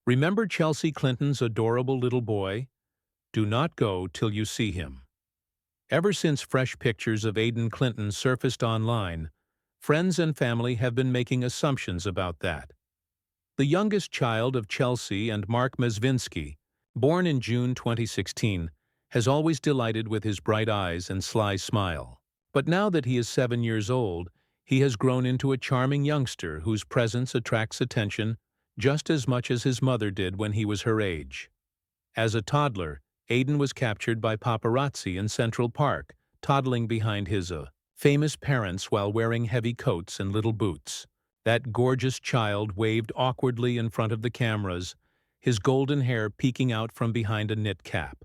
Remember Chelsea Clinton's adorable little boy? Do not go till you see him. Ever since fresh pictures of Aiden Clinton surfaced online, friends and family have been making assumptions about that. The youngest child of Chelsea and Mark Mezvinsky, born in June 2016, has always delighted with his bright eyes and sly smile. But now that he is 7 years old, he has grown into a charming youngster whose presence attracts attention just as much as his mother did when he was her age. As a toddler, Aiden was captured by paparazzi in Central Park, toddling behind his famous parents while wearing heavy coats and little boots. That gorgeous child waved awkwardly in front of the cameras, his golden hair peeking out from behind a knit cap.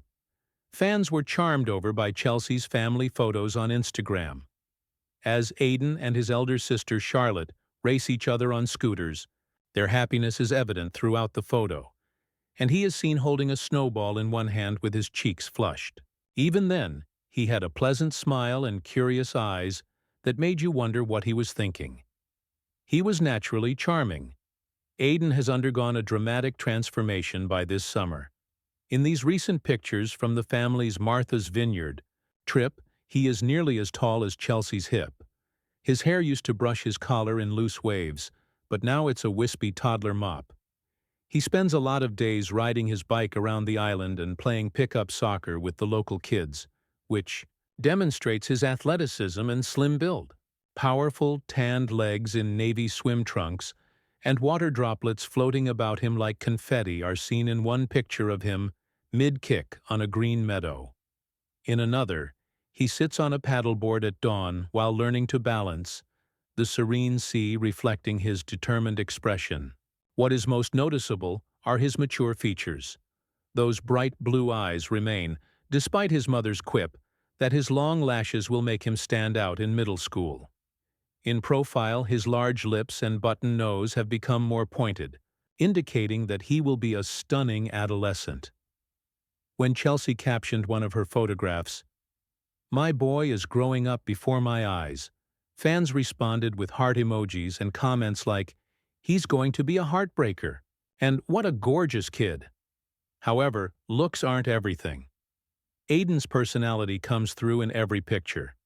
Fans were charmed over by Chelsea's family photos on Instagram. As Aiden and his elder sister Charlotte race each other on scooters, their happiness is evident throughout the photo, and he is seen holding a snowball in one hand with his cheeks flushed. Even then, he had a pleasant smile and curious eyes that made you wonder what he was thinking. He was naturally charming. Aiden has undergone a dramatic transformation by this summer. In these recent pictures from the family's Martha's Vineyard trip, he is nearly as tall as Chelsea's hip. His hair used to brush his collar in loose waves, but now it's a wispy toddler mop. He spends a lot of days riding his bike around the island and playing pickup soccer with the local kids, which demonstrates his athleticism and slim build. Powerful, tanned legs in navy swim trunks and water droplets floating about him like confetti are seen in one picture of him mid-kick on a green meadow. In another, he sits on a paddleboard at dawn while learning to balance, the serene sea reflecting his determined expression. What is most noticeable are his mature features. Those bright blue eyes remain, despite his mother's quip that his long lashes will make him stand out in middle school. In profile, his large lips and button nose have become more pointed, indicating that he will be a stunning adolescent. When Chelsea captioned one of her photographs, "My boy is growing up before my eyes," fans responded with heart emojis and comments like, "He's going to be a heartbreaker," and "What a gorgeous kid." However, looks aren't everything. Aiden's personality comes through in every picture.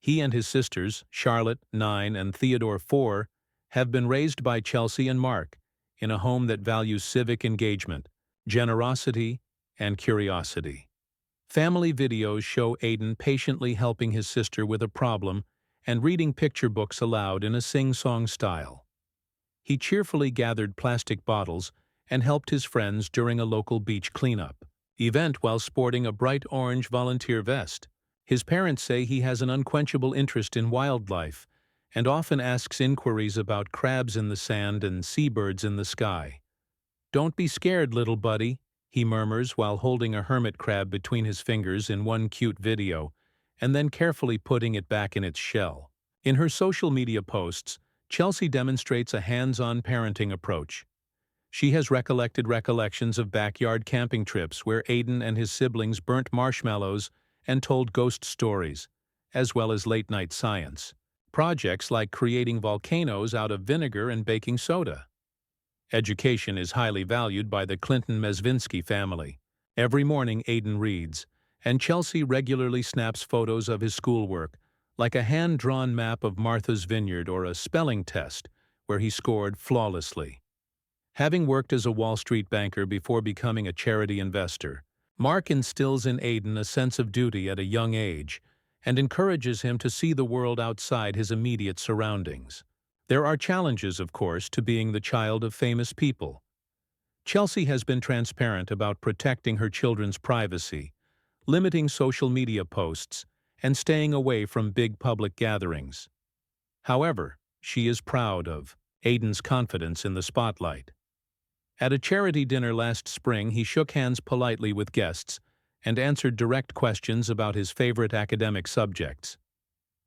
He and his sisters, Charlotte, 9, and Theodore, 4, have been raised by Chelsea and Mark in a home that values civic engagement, generosity, and curiosity. Family videos show Aiden patiently helping his sister with a problem and reading picture books aloud in a sing-song style. He cheerfully gathered plastic bottles and helped his friends during a local beach cleanup event while sporting a bright orange volunteer vest. His parents say he has an unquenchable interest in wildlife and often asks inquiries about crabs in the sand and seabirds in the sky. "Don't be scared, little buddy," he murmurs while holding a hermit crab between his fingers in one cute video, and then carefully putting it back in its shell. In her social media posts, Chelsea demonstrates a hands-on parenting approach. She has recollections of backyard camping trips where Aiden and his siblings burnt marshmallows and told ghost stories, as well as late-night science projects like creating volcanoes out of vinegar and baking soda. Education is highly valued by the Clinton-Mezvinsky family. Every morning Aiden reads, and Chelsea regularly snaps photos of his schoolwork, like a hand-drawn map of Martha's Vineyard or a spelling test where he scored flawlessly. Having worked as a Wall Street banker before becoming a charity investor, Mark instills in Aiden a sense of duty at a young age and encourages him to see the world outside his immediate surroundings. There are challenges, of course, to being the child of famous people. Chelsea has been transparent about protecting her children's privacy, limiting social media posts, and staying away from big public gatherings. However, she is proud of Aiden's confidence in the spotlight. At a charity dinner last spring, he shook hands politely with guests and answered direct questions about his favorite academic subjects.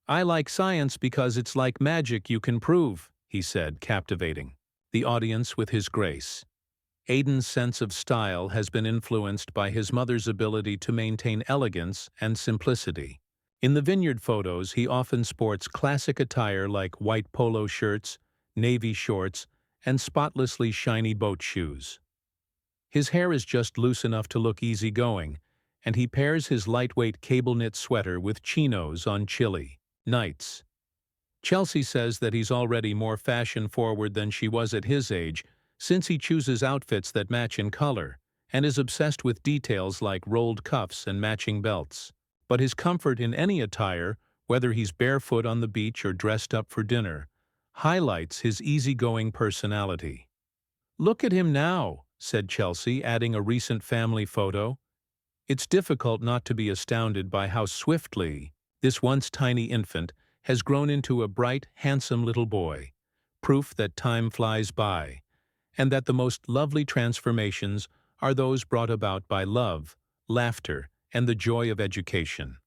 "I like science because it's like magic you can prove," he said, captivating the audience with his grace. Aiden's sense of style has been influenced by his mother's ability to maintain elegance and simplicity. In the vineyard photos, he often sports classic attire like white polo shirts, navy shorts, and spotlessly shiny boat shoes. His hair is just loose enough to look easygoing, and he pairs his lightweight cable-knit sweater with chinos on chilly nights. Chelsea says that he's already more fashion-forward than she was at his age, since he chooses outfits that match in color, and is obsessed with details like rolled cuffs and matching belts. But his comfort in any attire, whether he's barefoot on the beach or dressed up for dinner, highlights his easygoing personality. "Look at him now," said Chelsea, adding a recent family photo. It's difficult not to be astounded by how swiftly this once tiny infant has grown into a bright, handsome little boy, proof that time flies by, and that the most lovely transformations are those brought about by love, laughter, and the joy of education.